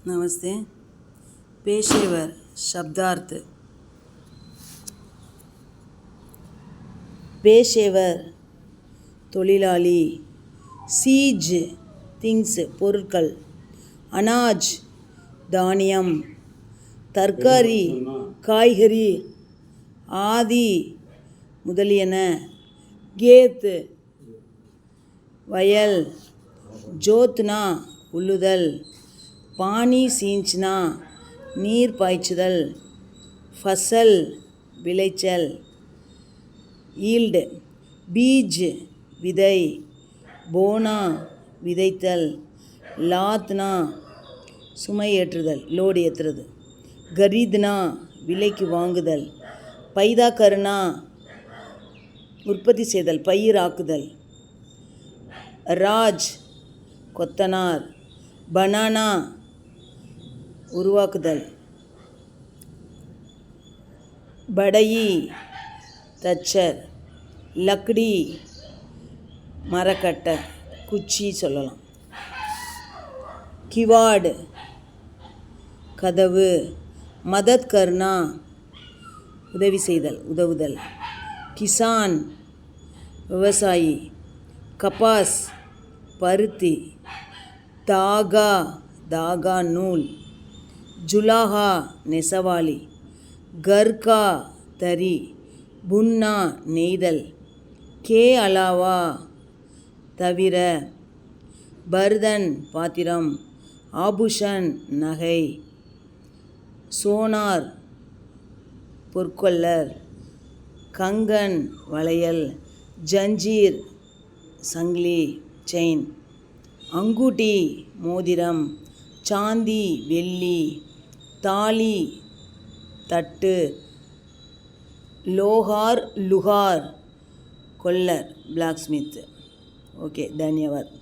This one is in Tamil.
नमस्ते। पेशेवर शब्दार्थ। पेशेवर தொழிலாளி, சீஜ் திங்ஸ் பொருட்கள், அனாஜ் தானியம், தர்காரி காய்கறி, ஆதி முதலியன, கேத் வயல், ஜோத்னா உழுதல், பானி சீஞ்ச்னா நீர் பாய்ச்சுதல், ஃபசல் விளைச்சல், ஈல்டு பீஜ் விதை, போனா விதைத்தல், லாத்னா சுமை ஏற்றுதல் லோடு ஏற்றுறது, கரீத்னா விலைக்கு வாங்குதல், பைதா கருணா உற்பத்தி செய்தல் பயிராக்குதல், ராஜ் கொத்தனார், பனானா உருவாக்குதல், படயி தச்சர், லக்டி மரக்கட்டை குச்சி சொல்லலாம், கிவாட் கதவு, மதத் கர்னா உதவி செய்தல் உதவுதல், கிசான் விவசாயி, கபாஸ் பருத்தி, தாகா தாகா நூல், ஜுலாஹா நெசவாளி, கர்கா தறி, புன்னா நெய்தல், கே அலாவா தவிர, பர்தன் பாத்திரம், ஆபுஷன் நகை, சோனார் பொற்கொல்லர், கங்கன் வளையல், ஜஞ்சீர் சங்கிலி செயின், அங்கூட்டி மோதிரம், சாந்தி வெள்ளி, தாலி தட்டு, லோஹார் லுகார் கொல்லர் பிளாக் ஸ்மித். ஓகே, தன்யவாத்.